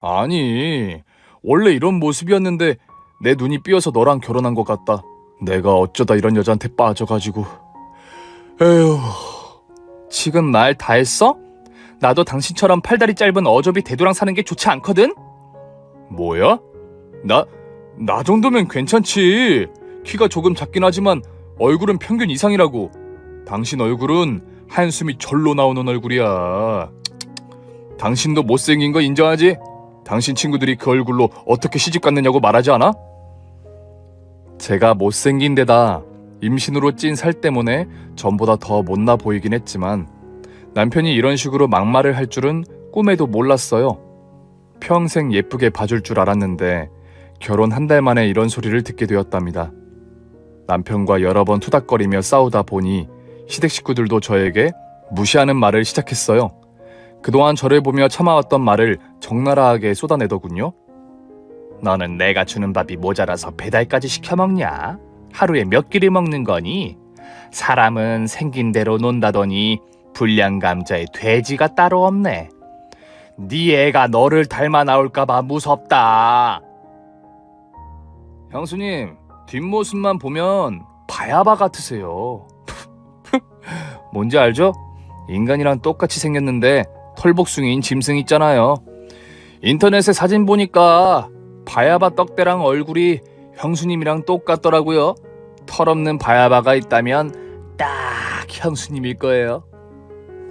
아니, 원래 이런 모습이었는데 내 눈이 삐어서 너랑 결혼한 것 같다. 내가 어쩌다 이런 여자한테 빠져가지고. 에휴. 지금 말 다 했어? 나도 당신처럼 팔다리 짧은 어조비 대두랑 사는 게 좋지 않거든? 뭐야? 나 정도면 괜찮지. 키가 조금 작긴 하지만 얼굴은 평균 이상이라고. 당신 얼굴은 한숨이 절로 나오는 얼굴이야. 당신도 못생긴 거 인정하지? 당신 친구들이 그 얼굴로 어떻게 시집 갔느냐고 말하지 않아? 제가 못생긴 데다 임신으로 찐 살 때문에 전보다 더 못나 보이긴 했지만 남편이 이런 식으로 막말을 할 줄은 꿈에도 몰랐어요. 평생 예쁘게 봐줄 줄 알았는데 결혼 한 달 만에 이런 소리를 듣게 되었답니다. 남편과 여러 번 투닥거리며 싸우다 보니 시댁 식구들도 저에게 무시하는 말을 시작했어요. 그동안 저를 보며 참아왔던 말을 적나라하게 쏟아내더군요. 너는 내가 주는 밥이 모자라서 배달까지 시켜 먹냐? 하루에 몇 끼를 먹는 거니? 사람은 생긴 대로 논다더니 불량감자에 돼지가 따로 없네. 네 애가 너를 닮아 나올까봐 무섭다. 형수님, 뒷모습만 보면 바야바 같으세요. 뭔지 알죠? 인간이랑 똑같이 생겼는데 털복숭이인 짐승 있잖아요. 인터넷에 사진 보니까 바야바 떡대랑 얼굴이 형수님이랑 똑같더라고요. 털없는 바야바가 있다면 딱 형수님일 거예요.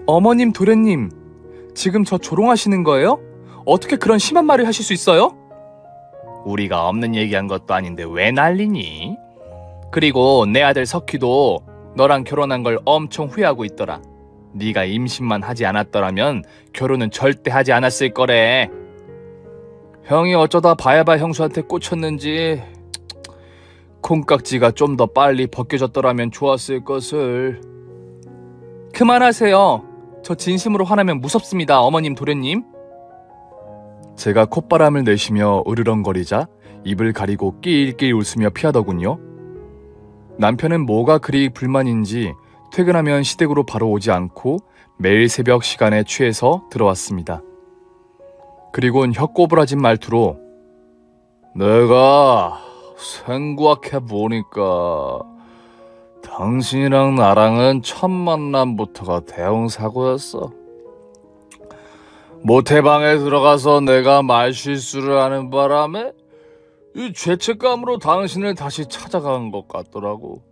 어머님 도련님, 지금 저 조롱하시는 거예요? 어떻게 그런 심한 말을 하실 수 있어요? 우리가 없는 얘기한 것도 아닌데 왜 난리니? 그리고 내 아들 석희도 너랑 결혼한 걸 엄청 후회하고 있더라. 네가 임신만 하지 않았더라면 결혼은 절대 하지 않았을 거래. 형이 어쩌다 바야바 형수한테 꽂혔는지 콩깍지가 좀 더 빨리 벗겨졌더라면 좋았을 것을. 그만하세요. 저 진심으로 화나면 무섭습니다, 어머님 도련님. 제가 콧바람을 내쉬며 으르렁거리자 입을 가리고 낄낄 웃으며 피하더군요. 남편은 뭐가 그리 불만인지 퇴근하면 시댁으로 바로 오지 않고 매일 새벽 시간에 취해서 들어왔습니다. 그리곤 혀꼬부라진 말투로 내가 생각해 보니까 당신이랑 나랑은 첫 만남부터가 대형 사고였어. 모태방에 들어가서 내가 말실수를 하는 바람에 이 죄책감으로 당신을 다시 찾아간 것 같더라고.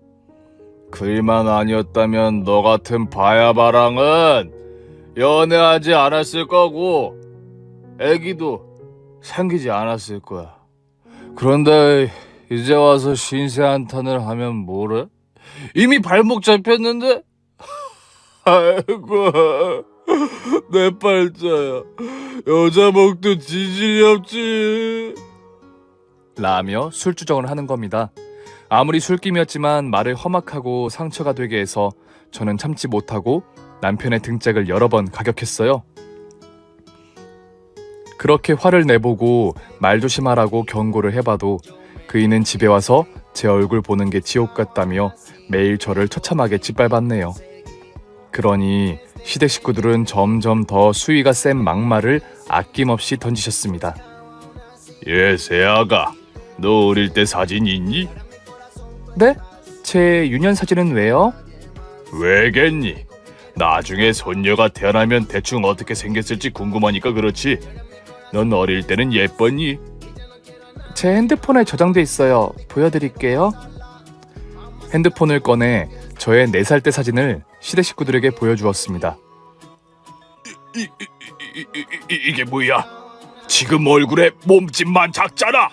그 일만 아니었다면 너 같은 바야바랑은 연애하지 않았을 거고 애기도 생기지 않았을 거야. 그런데 이제 와서 신세 한탄을 하면 뭐래? 이미 발목 잡혔는데? 아이고, 내 팔자야. 여자 목도 지질이 없지. 라며 술주정을 하는 겁니다. 아무리 술김이었지만 말을 험악하고 상처가 되게 해서 저는 참지 못하고 남편의 등짝을 여러 번 가격했어요. 그렇게 화를 내보고 말 조심하라고 경고를 해봐도 그이는 집에 와서 제 얼굴 보는 게 지옥 같다며 매일 저를 처참하게 짓밟았네요. 그러니 시댁 식구들은 점점 더 수위가 센 막말을 아낌없이 던지셨습니다. 새아가, 너 어릴 때 사진 있니? 네? 제 유년 사진은 왜요? 왜겠니? 나중에 손녀가 태어나면 대충 어떻게 생겼을지 궁금하니까 그렇지. 넌 어릴 때는 예뻤니? 제 핸드폰에 저장돼 있어요. 보여드릴게요. 핸드폰을 꺼내 저의 4살 때 사진을 시댁 식구들에게 보여주었습니다. 이게 뭐야? 지금 얼굴에 몸집만 작잖아.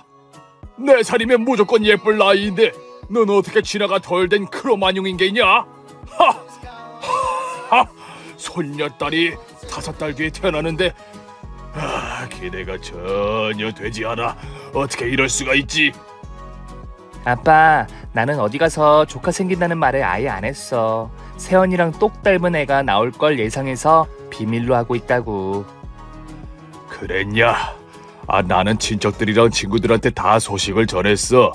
4살이면 무조건 예쁠 나이인데 넌 어떻게 지나가 덜 된 크로마뇽인게냐? 손녀딸이 5달 뒤에 태어나는데 기대가 전혀 되지 않아. 어떻게 이럴 수가 있지? 아빠, 나는 어디 가서 조카 생긴다는 말을 아예 안 했어. 세연이랑 똑 닮은 애가 나올 걸 예상해서 비밀로 하고 있다고. 그랬냐? 나는 친척들이랑 친구들한테 다 소식을 전했어.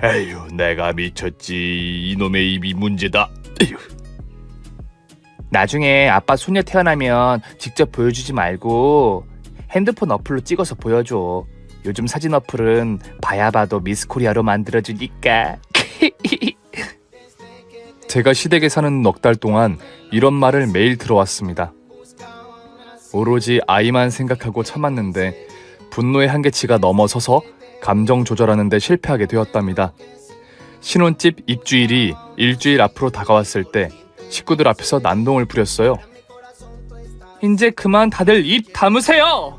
에휴, 내가 미쳤지. 이놈의 입이 문제다. 에휴. 나중에 아빠 손녀 태어나면 직접 보여주지 말고 핸드폰 어플로 찍어서 보여줘. 요즘 사진 어플은 봐야 봐도 미스코리아로 만들어주니까. 제가 시댁에 사는 넉 달 동안 이런 말을 매일 들어왔습니다. 오로지 아이만 생각하고 참았는데 분노의 한계치가 넘어서서 감정 조절하는 데 실패하게 되었답니다. 신혼집 입주일이 일주일 앞으로 다가왔을 때 식구들 앞에서 난동을 부렸어요. 이제 그만 다들 입 다무세요.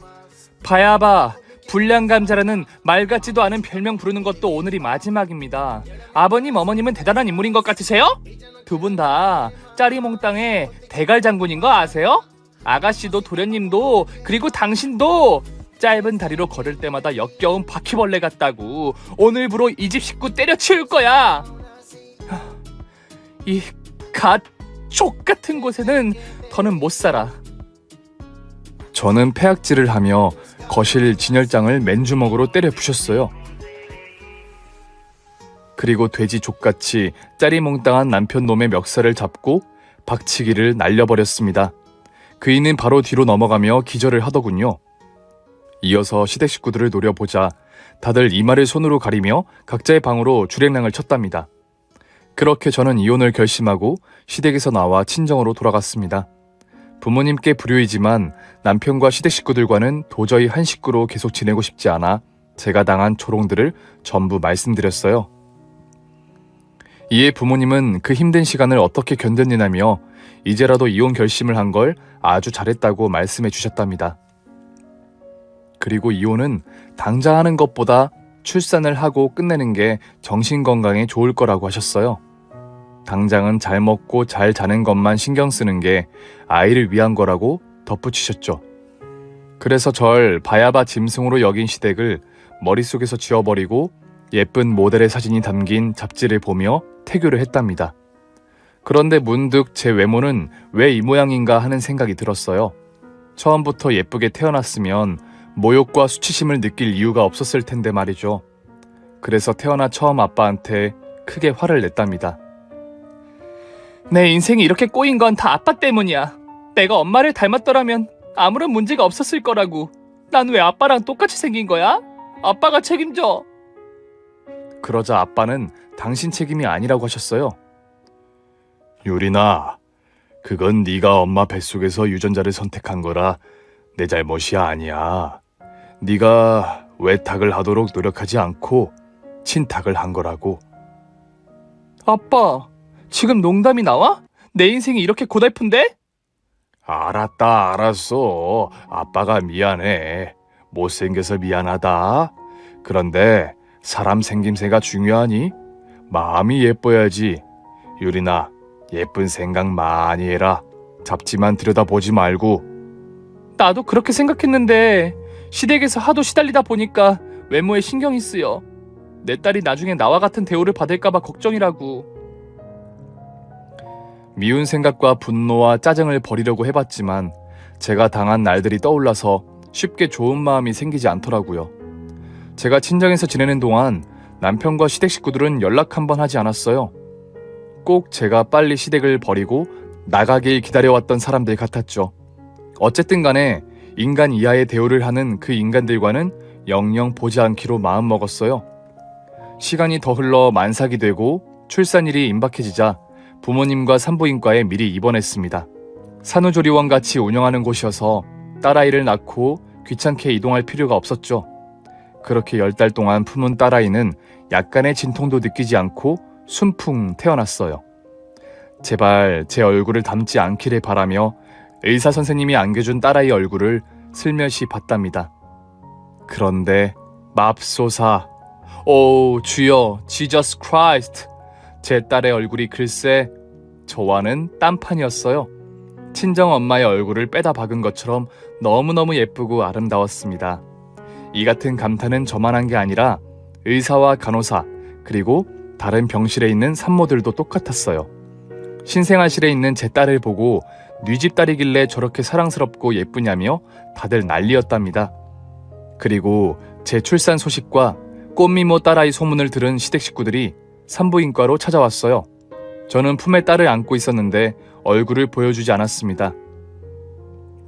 봐야 봐. 불량감자라는 말 같지도 않은 별명 부르는 것도 오늘이 마지막입니다. 아버님, 어머님은 대단한 인물인 것 같으세요? 두 분 다 짜리몽땅의 대갈 장군인 거 아세요? 아가씨도 도련님도 그리고 당신도 짧은 다리로 걸을 때마다 역겨운 바퀴벌레 같다고. 오늘부로 이 집 식구 때려치울 거야. 이 갓족 같은 곳에는 더는 못 살아. 저는 폐악질을 하며 거실 진열장을 맨주먹으로 때려 부셨어요. 그리고 돼지 족같이 짜리몽땅한 남편 놈의 멱살을 잡고 박치기를 날려버렸습니다. 그이는 바로 뒤로 넘어가며 기절을 하더군요. 이어서 시댁 식구들을 노려보자 다들 이마를 손으로 가리며 각자의 방으로 주랭랑을 쳤답니다. 그렇게 저는 이혼을 결심하고 시댁에서 나와 친정으로 돌아갔습니다. 부모님께 불효이지만 남편과 시댁 식구들과는 도저히 한 식구로 계속 지내고 싶지 않아 제가 당한 조롱들을 전부 말씀드렸어요. 이에 부모님은 그 힘든 시간을 어떻게 견뎠느냐며 이제라도 이혼 결심을 한 걸 아주 잘했다고 말씀해 주셨답니다. 그리고 이혼은 당장 하는 것보다 출산을 하고 끝내는 게 정신건강에 좋을 거라고 하셨어요. 당장은 잘 먹고 잘 자는 것만 신경 쓰는 게 아이를 위한 거라고 덧붙이셨죠. 그래서 절 바야바 짐승으로 여긴 시댁을 머릿속에서 지워버리고 예쁜 모델의 사진이 담긴 잡지를 보며 태교를 했답니다. 그런데 문득 제 외모는 왜 이 모양인가 하는 생각이 들었어요. 처음부터 예쁘게 태어났으면 모욕과 수치심을 느낄 이유가 없었을 텐데 말이죠. 그래서 태어나 처음 아빠한테 크게 화를 냈답니다. 내 인생이 이렇게 꼬인 건 다 아빠 때문이야. 내가 엄마를 닮았더라면 아무런 문제가 없었을 거라고. 난 왜 아빠랑 똑같이 생긴 거야? 아빠가 책임져. 그러자 아빠는 당신 책임이 아니라고 하셨어요. 유리나, 그건 네가 엄마 뱃속에서 유전자를 선택한 거라 내 잘못이 아니야. 네가 외탁을 하도록 노력하지 않고 친탁을 한 거라고. 아빠, 지금 농담이 나와? 내 인생이 이렇게 고달픈데? 알았다, 알았어. 아빠가 미안해. 못생겨서 미안하다. 그런데 사람 생김새가 중요하니? 마음이 예뻐야지. 유리나, 예쁜 생각 많이 해라. 잡지만 들여다보지 말고. 나도 그렇게 생각했는데 시댁에서 하도 시달리다 보니까 외모에 신경이 쓰여. 내 딸이 나중에 나와 같은 대우를 받을까봐 걱정이라고. 미운 생각과 분노와 짜증을 버리려고 해봤지만 제가 당한 날들이 떠올라서 쉽게 좋은 마음이 생기지 않더라고요. 제가 친정에서 지내는 동안 남편과 시댁 식구들은 연락 한 번 하지 않았어요. 꼭 제가 빨리 시댁을 버리고 나가길 기다려왔던 사람들 같았죠. 어쨌든 간에 인간 이하의 대우를 하는 그 인간들과는 영영 보지 않기로 마음먹었어요. 시간이 더 흘러 만삭이 되고 출산일이 임박해지자 부모님과 산부인과에 미리 입원했습니다. 산후조리원 같이 운영하는 곳이어서 딸아이를 낳고 귀찮게 이동할 필요가 없었죠. 그렇게 10달 동안 품은 딸아이는 약간의 진통도 느끼지 않고 순풍 태어났어요. 제발 제 얼굴을 닮지 않기를 바라며 의사 선생님이 안겨준 딸아이 얼굴을 슬며시 봤답니다. 그런데 맙소사, 오 주여 지저스 크라이스트, 제 딸의 얼굴이 글쎄 저와는 딴판이었어요. 친정엄마의 얼굴을 빼다 박은 것처럼 너무너무 예쁘고 아름다웠습니다. 이 같은 감탄은 저만 한 게 아니라 의사와 간호사 그리고 다른 병실에 있는 산모들도 똑같았어요. 신생아실에 있는 제 딸을 보고 네 집 딸이길래 저렇게 사랑스럽고 예쁘냐며 다들 난리였답니다. 그리고 제 출산 소식과 꽃미모 딸아이 소문을 들은 시댁 식구들이 산부인과로 찾아왔어요. 저는 품에 딸을 안고 있었는데 얼굴을 보여주지 않았습니다.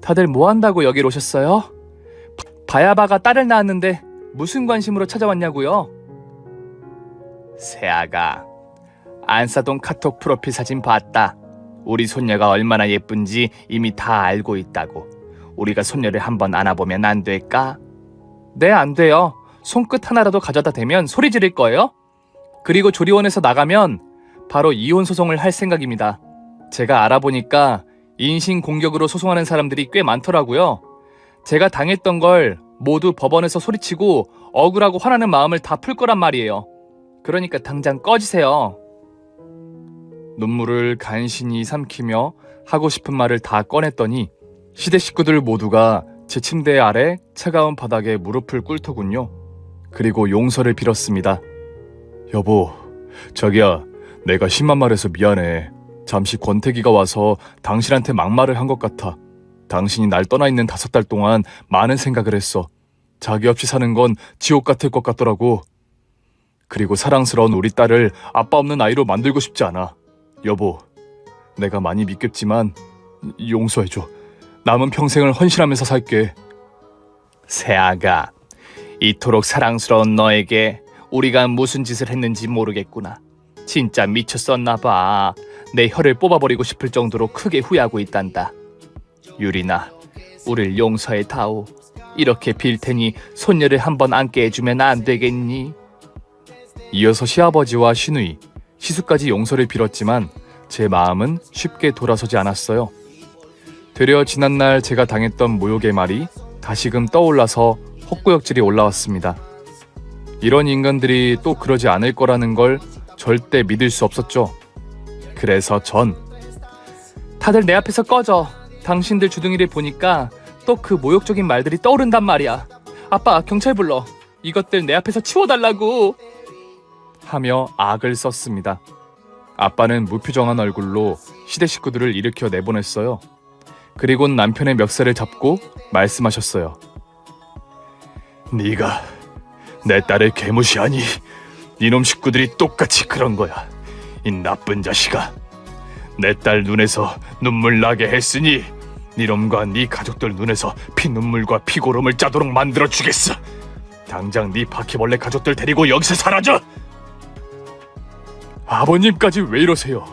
다들 뭐 한다고 여길 오셨어요? 바야바가 딸을 낳았는데 무슨 관심으로 찾아왔냐고요? 세아가, 안사동 카톡 프로필 사진 봤다. 우리 손녀가 얼마나 예쁜지 이미 다 알고 있다고. 우리가 손녀를 한번 안아보면 안 될까? 네, 안 돼요. 손끝 하나라도 가져다 대면 소리 지를 거예요. 그리고 조리원에서 나가면 바로 이혼 소송을 할 생각입니다. 제가 알아보니까 인신공격으로 소송하는 사람들이 꽤 많더라고요. 제가 당했던 걸 모두 법원에서 소리치고 억울하고 화나는 마음을 다 풀 거란 말이에요. 그러니까 당장 꺼지세요. 눈물을 간신히 삼키며 하고 싶은 말을 다 꺼냈더니 시대 식구들 모두가 제 침대 아래 차가운 바닥에 무릎을 꿇더군요. 그리고 용서를 빌었습니다. 여보, 자기야, 내가 심한 말해서 미안해. 잠시 권태기가 와서 당신한테 막말을 한 것 같아. 당신이 날 떠나 있는 5달 동안 많은 생각을 했어. 자기 없이 사는 건 지옥 같을 것 같더라고. 그리고 사랑스러운 우리 딸을 아빠 없는 아이로 만들고 싶지 않아. 여보, 내가 많이 믿겠지만 용서해줘. 남은 평생을 헌신하면서 살게. 세아가, 이토록 사랑스러운 너에게 우리가 무슨 짓을 했는지 모르겠구나. 진짜 미쳤었나 봐. 내 혀를 뽑아버리고 싶을 정도로 크게 후회하고 있단다. 유리나, 우릴 용서해 다오. 이렇게 빌 테니 손녀를 한번 안게 해주면 안 되겠니? 이어서 시아버지와 시누이, 시수까지 용서를 빌었지만 제 마음은 쉽게 돌아서지 않았어요. 되려 지난날 제가 당했던 모욕의 말이 다시금 떠올라서 헛구역질이 올라왔습니다. 이런 인간들이 또 그러지 않을 거라는 걸 절대 믿을 수 없었죠. 그래서 전, 다들 내 앞에서 꺼져. 당신들 주둥이를 보니까 또 그 모욕적인 말들이 떠오른단 말이야. 아빠, 경찰 불러. 이것들 내 앞에서 치워달라고. 하며 악을 썼습니다. 아빠는 무표정한 얼굴로 시대 식구들을 일으켜 내보냈어요. 그리곤 남편의 멱살을 잡고 말씀하셨어요. 네가 내 딸을 개무시하니 이놈 식구들이 똑같이 그런 거야. 이 나쁜 자식아. 내 딸 눈에서 눈물 나게 했으니 니놈과 네 가족들 눈에서 피눈물과 피고름을 짜도록 만들어 주겠어. 당장 네 바퀴벌레 가족들 데리고 여기서 사라져. 아버님까지 왜 이러세요?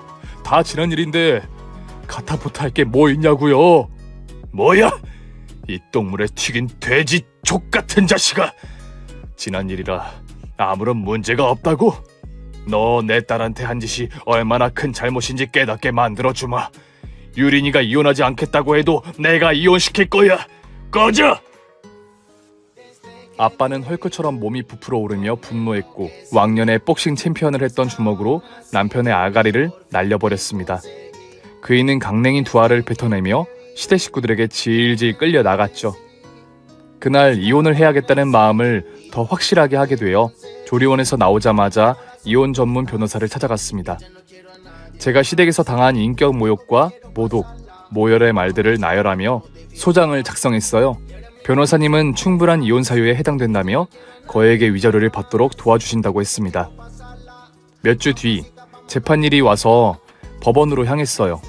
다 지난 일인데 가타부타 할 게 뭐 있냐고요? 뭐야? 이 똥물에 튀긴 돼지 족같은 자식아. 지난 일이라 아무런 문제가 없다고? 너 내 딸한테 한 짓이 얼마나 큰 잘못인지 깨닫게 만들어주마. 유린이가 이혼하지 않겠다고 해도 내가 이혼시킬 거야. 꺼져! 아빠는 헐크처럼 몸이 부풀어 오르며 분노했고 왕년에 복싱 챔피언을 했던 주먹으로 남편의 아가리를 날려버렸습니다. 그이는 강냉이 두 알을 뱉어내며 시대 식구들에게 질질 끌려 나갔죠. 그날 이혼을 해야겠다는 마음을 더 확실하게 하게 되어 조리원에서 나오자마자 이혼 전문 변호사를 찾아갔습니다. 제가 시댁에서 당한 인격 모욕과 모독, 모열의 말들을 나열하며 소장을 작성했어요. 변호사님은 충분한 이혼 사유에 해당된다며 거액의 위자료를 받도록 도와주신다고 했습니다. 몇 주 뒤 재판일이 와서 법원으로 향했어요.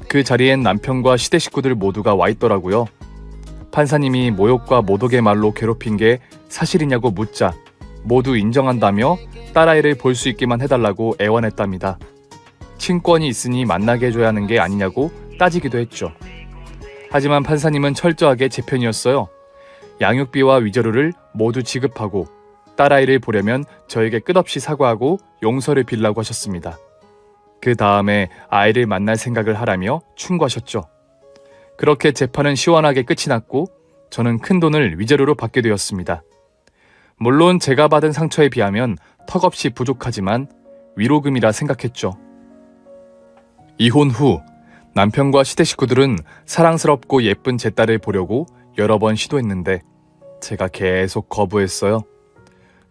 그 자리엔 남편과 시대 식구들 모두가 와 있더라고요. 판사님이 모욕과 모독의 말로 괴롭힌 게 사실이냐고 묻자 모두 인정한다며 딸아이를 볼 수 있게만 해달라고 애원했답니다. 친권이 있으니 만나게 해줘야 하는 게 아니냐고 따지기도 했죠. 하지만 판사님은 철저하게 제 편이었어요. 양육비와 위자료를 모두 지급하고 딸아이를 보려면 저에게 끝없이 사과하고 용서를 빌라고 하셨습니다. 그 다음에 아이를 만날 생각을 하라며 충고하셨죠. 그렇게 재판은 시원하게 끝이 났고 저는 큰 돈을 위자료로 받게 되었습니다. 물론 제가 받은 상처에 비하면 턱없이 부족하지만 위로금이라 생각했죠. 이혼 후 남편과 시대 식구들은 사랑스럽고 예쁜 제 딸을 보려고 여러 번 시도했는데 제가 계속 거부했어요.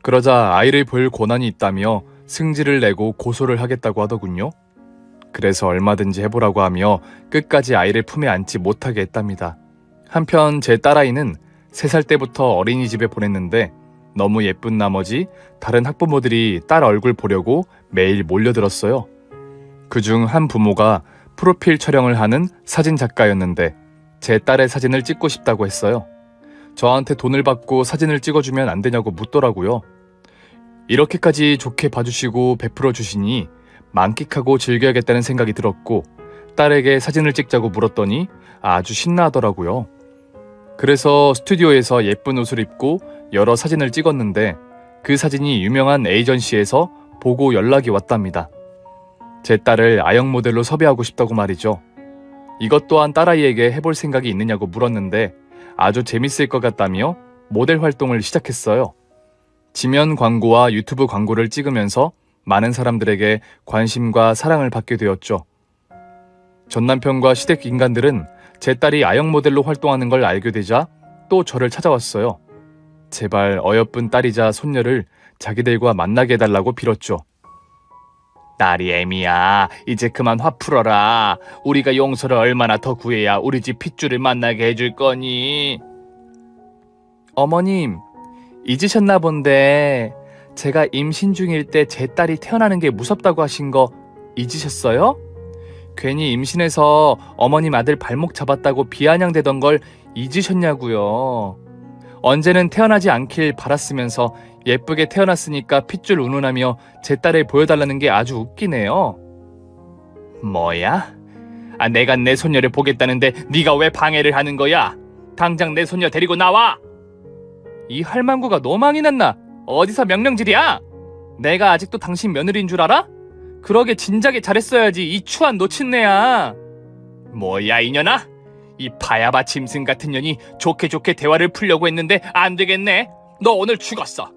그러자 아이를 볼 권한이 있다며 승질을 내고 고소를 하겠다고 하더군요. 그래서 얼마든지 해보라고 하며 끝까지 아이를 품에 안지 못하게 했답니다. 한편 제 딸아이는 3살 때부터 어린이집에 보냈는데 너무 예쁜 나머지 다른 학부모들이 딸 얼굴 보려고 매일 몰려들었어요. 그중 한 부모가 프로필 촬영을 하는 사진 작가였는데 제 딸의 사진을 찍고 싶다고 했어요. 저한테 돈을 받고 사진을 찍어주면 안 되냐고 묻더라고요. 이렇게까지 좋게 봐주시고 베풀어 주시니 만끽하고 즐겨야겠다는 생각이 들었고 딸에게 사진을 찍자고 물었더니 아주 신나하더라고요. 그래서 스튜디오에서 예쁜 옷을 입고 여러 사진을 찍었는데 그 사진이 유명한 에이전시에서 보고 연락이 왔답니다. 제 딸을 아역 모델로 섭외하고 싶다고 말이죠. 이것 또한 딸아이에게 해볼 생각이 있느냐고 물었는데 아주 재밌을 것 같다며 모델 활동을 시작했어요. 지면 광고와 유튜브 광고를 찍으면서 많은 사람들에게 관심과 사랑을 받게 되었죠. 전 남편과 시댁 인간들은 제 딸이 아역 모델로 활동하는 걸 알게 되자 또 저를 찾아왔어요. 제발 어여쁜 딸이자 손녀를 자기들과 만나게 해달라고 빌었죠. 딸이 애미야, 이제 그만 화 풀어라. 우리가 용서를 얼마나 더 구해야 우리 집 핏줄을 만나게 해줄 거니? 어머님, 잊으셨나 본데 제가 임신 중일 때 제 딸이 태어나는 게 무섭다고 하신 거 잊으셨어요? 괜히 임신해서 어머님 아들 발목 잡았다고 비아냥대던 걸 잊으셨냐고요. 언제는 태어나지 않길 바랐으면서 예쁘게 태어났으니까 핏줄 운운하며 제 딸을 보여달라는 게 아주 웃기네요. 뭐야? 내가 내 손녀를 보겠다는데 네가 왜 방해를 하는 거야? 당장 내 손녀 데리고 나와! 이 할망구가 너망이 났나? 어디서 명령질이야? 내가 아직도 당신 며느리인 줄 알아? 그러게 진작에 잘했어야지, 이 추한 노친네야. 뭐야 이년아? 이 바야바 짐승 같은 년이 좋게 대화를 풀려고 했는데 안 되겠네. 너 오늘 죽었어.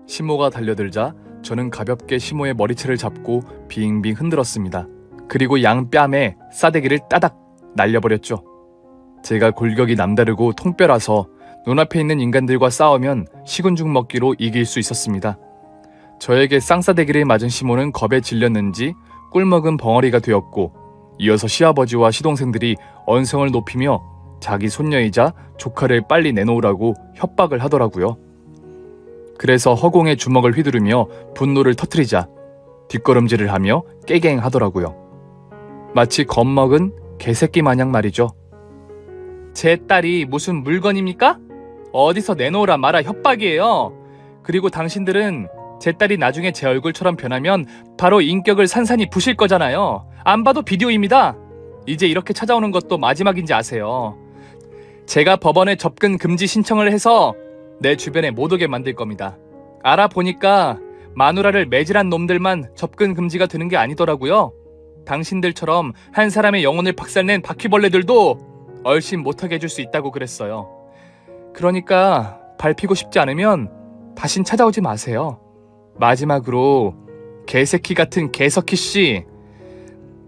시모가 달려들자 저는 가볍게 시모의 머리채를 잡고 빙빙 흔들었습니다. 그리고 양 뺨에 싸대기를 따닥 날려버렸죠. 제가 골격이 남다르고 통뼈라서 눈앞에 있는 인간들과 싸우면 식은 죽 먹기로 이길 수 있었습니다. 저에게 쌍싸대기를 맞은 시모는 겁에 질렸는지 꿀먹은 벙어리가 되었고 이어서 시아버지와 시동생들이 언성을 높이며 자기 손녀이자 조카를 빨리 내놓으라고 협박을 하더라고요. 그래서 허공에 주먹을 휘두르며 분노를 터뜨리자 뒷걸음질을 하며 깨갱하더라고요. 마치 겁먹은 개새끼 마냥 말이죠. 제 딸이 무슨 물건입니까? 어디서 내놓으라 마라 협박이에요. 그리고 당신들은 제 딸이 나중에 제 얼굴처럼 변하면 바로 인격을 산산이 부실 거잖아요. 안 봐도 비디오입니다. 이제 이렇게 찾아오는 것도 마지막인지 아세요. 제가 법원에 접근 금지 신청을 해서 내 주변에 못 오게 만들 겁니다. 알아보니까 마누라를 매질한 놈들만 접근 금지가 되는 게 아니더라고요. 당신들처럼 한 사람의 영혼을 박살낸 바퀴벌레들도 얼씬 못하게 해줄 수 있다고 그랬어요. 그러니까 밟히고 싶지 않으면 다신 찾아오지 마세요. 마지막으로 개새끼 같은 개석희씨,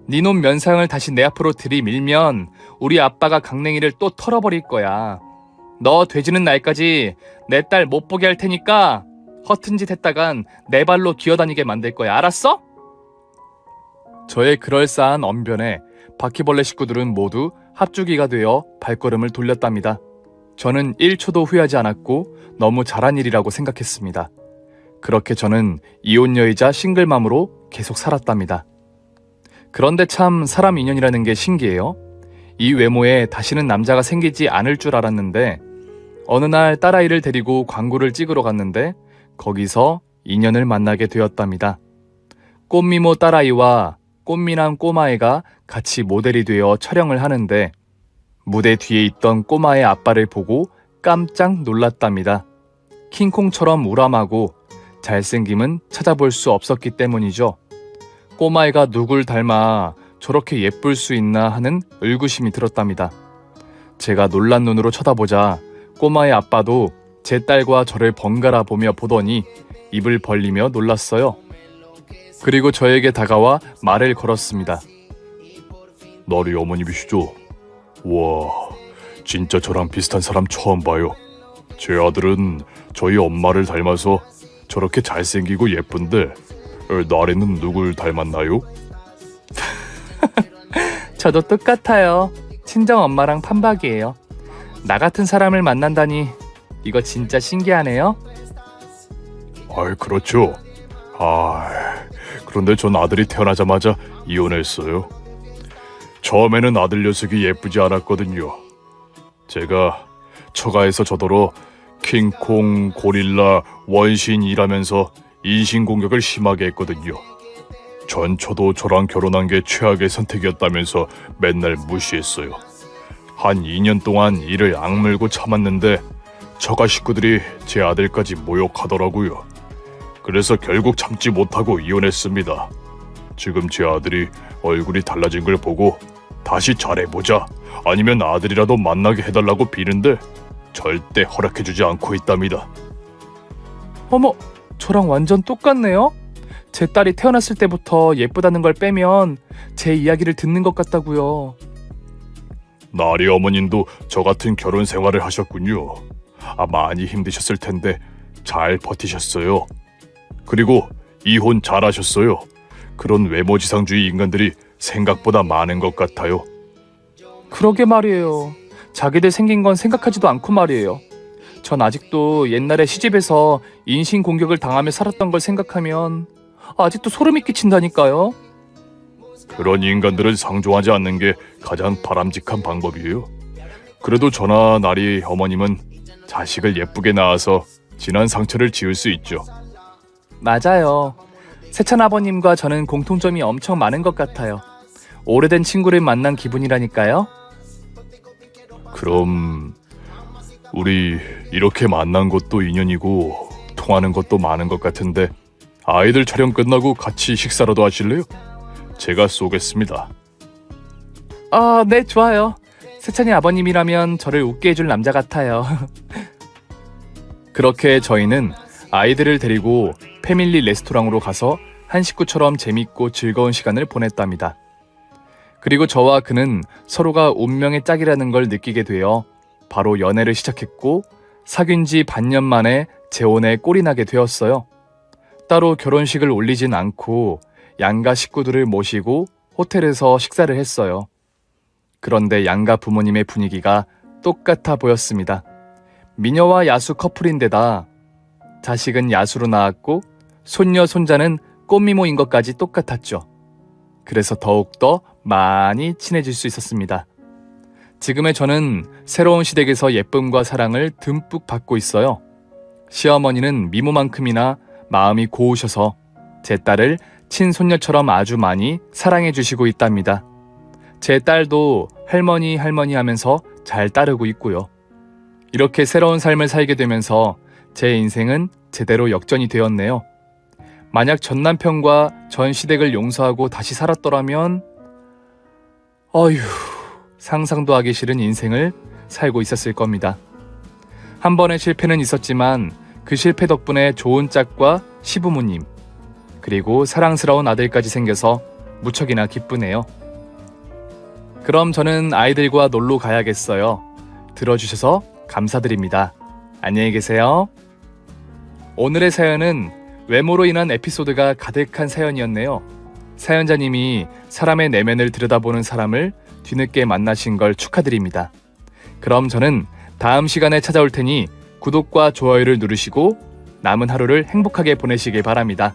니놈 면상을 다시 내 앞으로 들이밀면 우리 아빠가 강냉이를 또 털어버릴 거야. 너 돼지는 날까지 내 딸 못 보게 할 테니까 허튼 짓 했다간 내 발로 기어다니게 만들 거야. 알았어? 저의 그럴싸한 언변에 바퀴벌레 식구들은 모두 합주기가 되어 발걸음을 돌렸답니다. 저는 1초도 후회하지 않았고 너무 잘한 일이라고 생각했습니다. 그렇게 저는 이혼녀이자 싱글맘으로 계속 살았답니다. 그런데 참 사람 인연이라는 게 신기해요. 이 외모에 다시는 남자가 생기지 않을 줄 알았는데 어느 날 딸아이를 데리고 광고를 찍으러 갔는데 거기서 인연을 만나게 되었답니다. 꽃미모 딸아이와 꽃미남 꼬마애가 같이 모델이 되어 촬영을 하는데 무대 뒤에 있던 꼬마의 아빠를 보고 깜짝 놀랐답니다. 킹콩처럼 우람하고 잘생김은 찾아볼 수 없었기 때문이죠. 꼬마애가 누굴 닮아 저렇게 예쁠 수 있나 하는 의구심이 들었답니다. 제가 놀란 눈으로 쳐다보자 꼬마의 아빠도 제 딸과 저를 번갈아 보며 보더니 입을 벌리며 놀랐어요. 그리고 저에게 다가와 말을 걸었습니다. 나리 어머님이시죠? 와, 진짜 저랑 비슷한 사람 처음 봐요. 제 아들은 저희 엄마를 닮아서 저렇게 잘생기고 예쁜데 나리는 누굴 닮았나요? 저도 똑같아요. 친정엄마랑 판박이에요. 나 같은 사람을 만난다니 이거 진짜 신기하네요. 아이, 그렇죠. 그런데 전 아들이 태어나자마자 이혼했어요. 처음에는 아들 녀석이 예쁘지 않았거든요. 제가 처가에서 저더러 킹콩, 고릴라, 원신이라면서 인신공격을 심하게 했거든요. 전처도 저랑 결혼한 게 최악의 선택이었다면서 맨날 무시했어요. 한 2년 동안 이를 악물고 참았는데 처가 식구들이 제 아들까지 모욕하더라고요. 그래서 결국 참지 못하고 이혼했습니다. 지금 제 아들이 얼굴이 달라진 걸 보고 다시 잘해보자, 아니면 아들이라도 만나게 해달라고 비는데 절대 허락해주지 않고 있답니다. 어머, 저랑 완전 똑같네요? 제 딸이 태어났을 때부터 예쁘다는 걸 빼면 제 이야기를 듣는 것 같다고요. 나리 어머님도 저 같은 결혼 생활을 하셨군요. 많이 힘드셨을 텐데 잘 버티셨어요. 그리고 이혼 잘하셨어요. 그런 외모지상주의 인간들이 생각보다 많은 것 같아요. 그러게 말이에요. 자기들 생긴 건 생각하지도 않고 말이에요. 전 아직도 옛날에 시집에서 인신공격을 당하며 살았던 걸 생각하면 아직도 소름이 끼친다니까요. 그런 인간들은 상종하지 않는 게 가장 바람직한 방법이에요. 그래도 저나 나리 어머님은 자식을 예쁘게 낳아서 지난 상처를 지울 수 있죠. 맞아요. 세찬 아버님과 저는 공통점이 엄청 많은 것 같아요. 오래된 친구를 만난 기분이라니까요. 그럼 우리 이렇게 만난 것도 인연이고 통하는 것도 많은 것 같은데 아이들 촬영 끝나고 같이 식사라도 하실래요? 제가 쏘겠습니다. 네, 좋아요. 세찬이 아버님이라면 저를 웃게 해줄 남자 같아요. 그렇게 저희는 아이들을 데리고 패밀리 레스토랑으로 가서 한 식구처럼 재밌고 즐거운 시간을 보냈답니다. 그리고 저와 그는 서로가 운명의 짝이라는 걸 느끼게 되어 바로 연애를 시작했고 사귄 지 반년 만에 재혼에 꼴이 나게 되었어요. 따로 결혼식을 올리진 않고 양가 식구들을 모시고 호텔에서 식사를 했어요. 그런데 양가 부모님의 분위기가 똑같아 보였습니다. 미녀와 야수 커플인데다 자식은 야수로 낳았고 손녀 손자는 꽃미모인 것까지 똑같았죠. 그래서 더욱더 많이 친해질 수 있었습니다. 지금의 저는 새로운 시댁에서 예쁨과 사랑을 듬뿍 받고 있어요. 시어머니는 미모만큼이나 마음이 고우셔서 제 딸을 친손녀처럼 아주 많이 사랑해 주시고 있답니다. 제 딸도 할머니 하면서 잘 따르고 있고요. 이렇게 새로운 삶을 살게 되면서 제 인생은 제대로 역전이 되었네요. 만약 전 남편과 전 시댁을 용서하고 다시 살았더라면 어휴, 상상도 하기 싫은 인생을 살고 있었을 겁니다. 한 번의 실패는 있었지만 그 실패 덕분에 좋은 짝과 시부모님, 그리고 사랑스러운 아들까지 생겨서 무척이나 기쁘네요. 그럼 저는 아이들과 놀러 가야겠어요. 들어주셔서 감사드립니다. 안녕히 계세요. 오늘의 사연은 외모로 인한 에피소드가 가득한 사연이었네요. 사연자님이 사람의 내면을 들여다보는 사람을 뒤늦게 만나신 걸 축하드립니다. 그럼 저는 다음 시간에 찾아올 테니 구독과 좋아요를 누르시고 남은 하루를 행복하게 보내시길 바랍니다.